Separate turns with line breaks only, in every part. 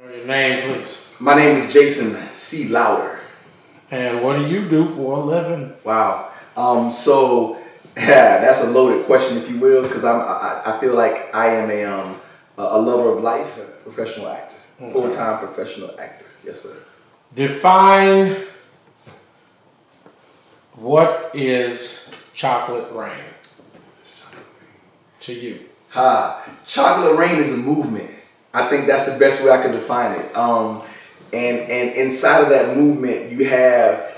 Your name, please.
My name is Jason C. Louder.
And what do you do for a living?
Wow. Yeah, that's a loaded question, if you will, because I feel like I am a lover of life, a professional actor, full-time professional actor. Yes, sir.
Define what is chocolate rain to you.
Chocolate rain is a movement. I think that's the best way I can define it. And inside of that movement, you have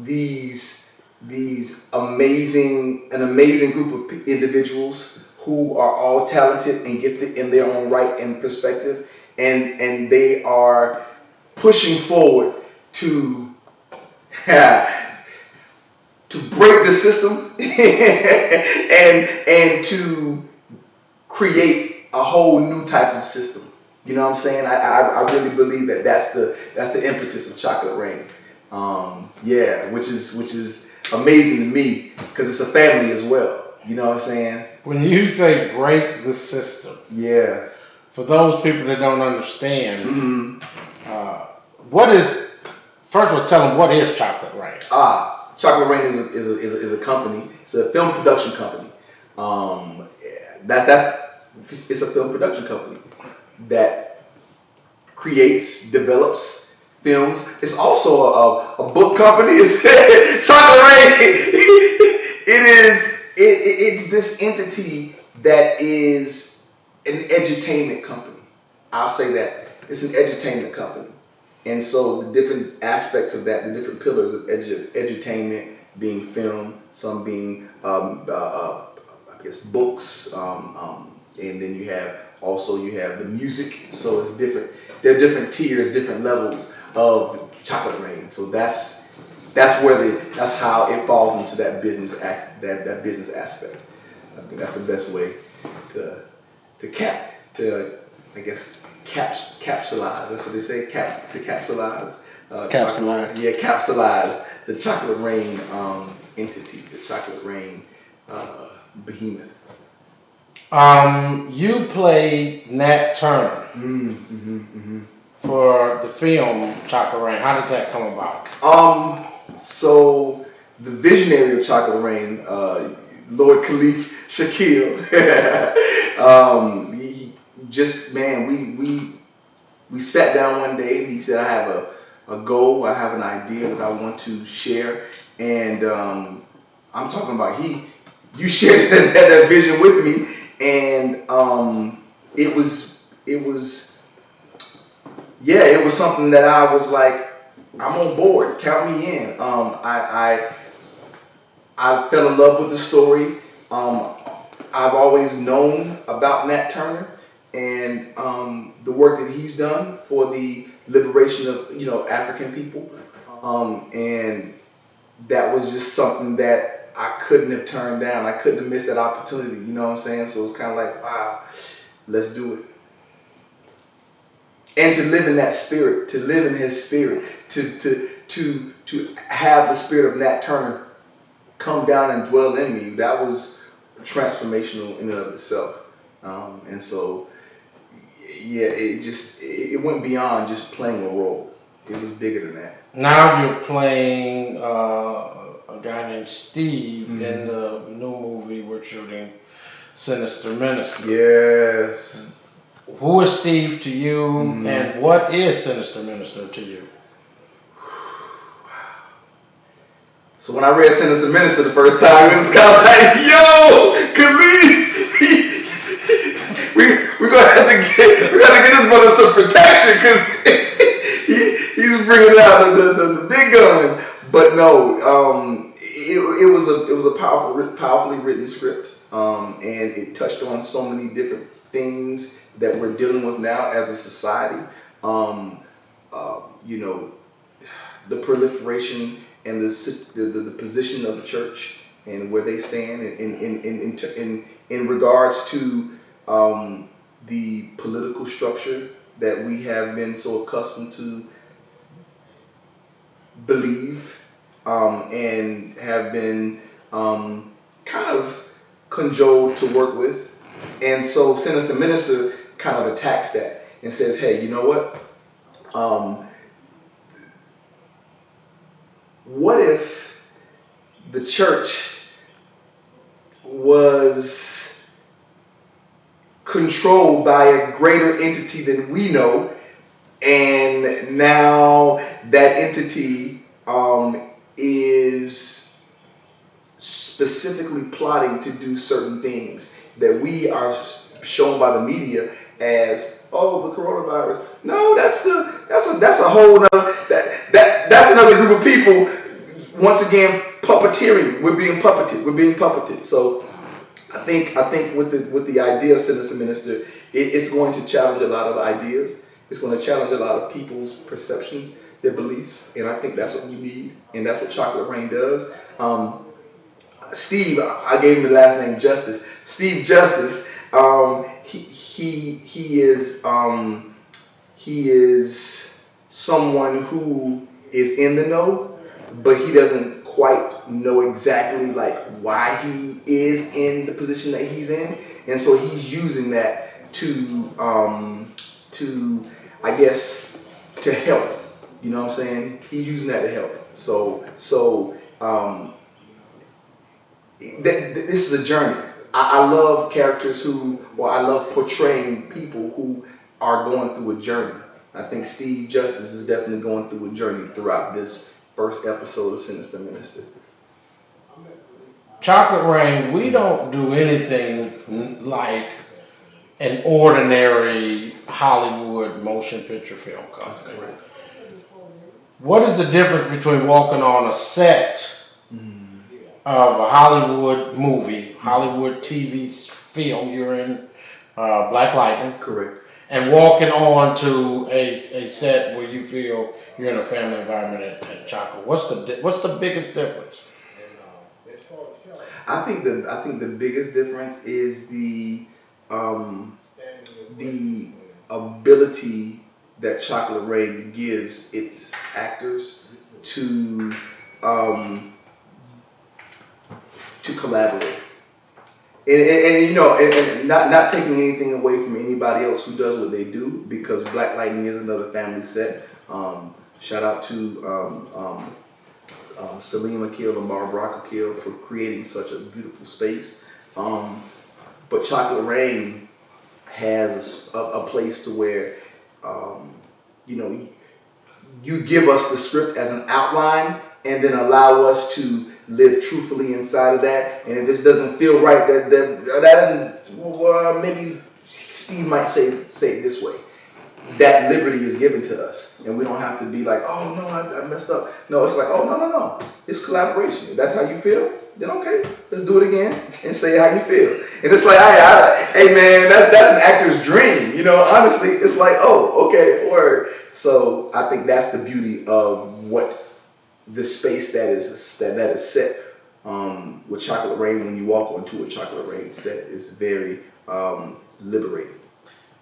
these an amazing group of individuals who are all talented and gifted in their own right and perspective, and they are pushing forward to to break the system and to create a whole new type of system. You know what I'm saying? I really believe that that's the impetus of Chocolate Rain. Which is amazing to me because it's a family as well. You know what I'm saying?
When you say break the system,
yeah.
For those people that don't understand, first of all, tell them what is Chocolate Rain.
Chocolate Rain is a company. It's a film production company. It's a film production company that creates, develops films. It's also a book company. It's Chocolate Rain. It's this entity that is an edutainment company. I'll say that. It's an edutainment company. And so the different aspects of that, the different pillars of edutainment being film, some being books, and then you have the music. So it's different. There are different tiers, different levels of Chocolate Rain. So that's how it falls into that business aspect. I think that's the best way to capsulize. That's what they say. Capsulize.
Capsulize.
Capsulize the Chocolate Rain entity, the Chocolate Rain behemoth.
You played Nat Turner for the film Chocolate Rain. How did that come about?
So the visionary of Chocolate Rain, Lord Caliph Shaquel, we sat down one day and he said, I have a goal, I have an idea that I want to share, and I'm talking about you shared that vision with me, and it was something that I was like, I'm on board, count me in. I fell in love with the story. I've always known about Nat Turner and the work that he's done for the liberation of African people, and that was just something that I couldn't have turned down. I couldn't have missed that opportunity. You know what I'm saying? So it's kind of like, wow, let's do it. And to live in that spirit, to live in his spirit, to have the spirit of Nat Turner come down and dwell in me, that was transformational in and of itself. And so, it went beyond just playing a role. It was bigger than that.
Now you're playing a guy named Steve in the new movie we're shooting, Sinister Minister.
Yes.
Who is Steve to you, and what is Sinister Minister to you?
So when I read Sinister Minister the first time, it was kind of like, yo, Khalid, we gotta get this brother some protection because he's bringing out the big guns. But no, it was a powerfully written script, and it touched on so many different things that we're dealing with now as a society. The proliferation and the position of the church and where they stand in regards to the political structure that we have been so accustomed to believe and have been kind of cajoled to work with. And so Sinister Minister kind of attacks that. and says, hey, you know what? What if the church was controlled by a greater entity than we know, and now that entity is specifically plotting to do certain things that we are shown by the media as, oh, the coronavirus. No, that's a whole nother, that's another group of people. Once again, puppeteering. We're being puppeted. So I think with the idea of Sinister Minister, it's going to challenge a lot of ideas. It's going to challenge a lot of people's perceptions, their beliefs, and I think that's what we need, and that's what Chocolate Rain does. Steve, I gave him the last name Justice. Steve Justice. He is someone who is in the know, but he doesn't quite know exactly like why he is in the position that he's in, and so he's using that to I guess to help. You know what I'm saying? He's using that to help. This is a journey. I love characters I love portraying people who are going through a journey. I think Steve Justice is definitely going through a journey throughout this first episode of Sinister Minister.
Chocolate Rain, we don't do anything like an ordinary Hollywood motion picture film company. What is the difference between walking on a set of a Hollywood movie, Hollywood TV film, you're in Black Lightning,
Correct.
and walking on to a set where you feel you're in a family environment at Chocolate? What's the biggest difference?
I think the biggest difference is the ability that Chocolate Rain gives its actors to collaborate. And not taking anything away from anybody else who does what they do, because Black Lightning is another family set. Shout out to Salim Akil and Barbara Akil for creating such a beautiful space. But Chocolate Rain has a place to where you give us the script as an outline and then allow us to live truthfully inside of that. And if this doesn't feel right, maybe Steve might say it this way. That liberty is given to us, and we don't have to be like, oh no, I messed up. No, it's like, oh no, it's collaboration. If that's how you feel, then okay, let's do it again and say how you feel. And it's like, hey man, that's an actor's dream. Honestly, it's like, oh, okay, word. So I think that's the beauty of what the space that is set with Chocolate Rain. When you walk onto a Chocolate Rain set, is very liberating.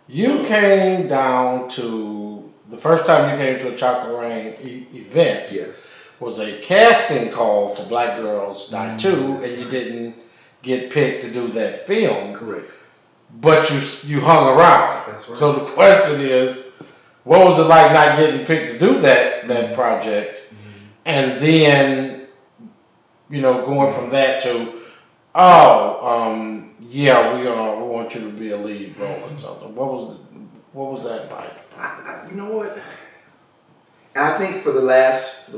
You came down to, the first time you came to a Chocolate Rain event,
yes,
was a casting call for Black Girls Die Too, and you didn't get picked to do that film.
Correct.
But you hung around.
That's right.
So the question is, what was it like not getting picked to do that project? Mm-hmm. And then, going from that to, we want you to be a lead role in something. What was that like?
You know what? And I think for the last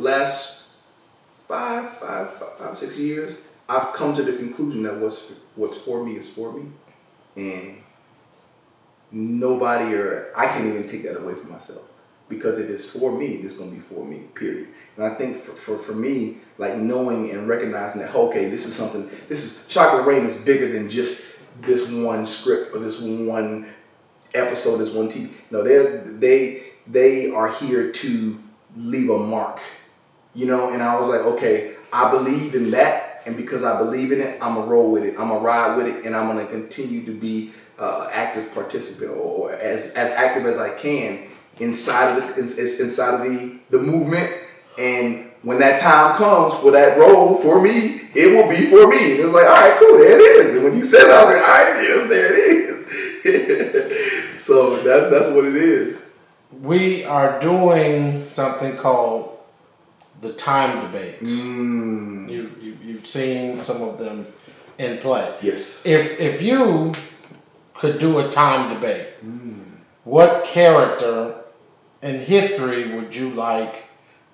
6 years, I've come to the conclusion that what's for me is for me, and nobody I can't even take that away from myself, because if it's for me, it's going to be for me. Period. And I think for me, like knowing and recognizing that, okay, this is Chocolate Rain is bigger than just this one script or this one episode, this one TV. No, they are here to leave a mark, and I was like, okay, I believe in that, and because I believe in it, I'm gonna roll with it, I'm gonna ride with it, and I'm gonna continue to be active participant, or as active as I can inside of the movement. And when that time comes for that role for me, it will be for me. And it was like, all right, cool, there it is. And when you said it, I was like, all right, yes, there it is. So That's what it is.
We are doing something called the time debates. You've seen some of them in play.
Yes.
If you could do a time debate, what character in history would you like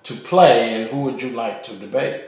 to play, and who would you like to debate?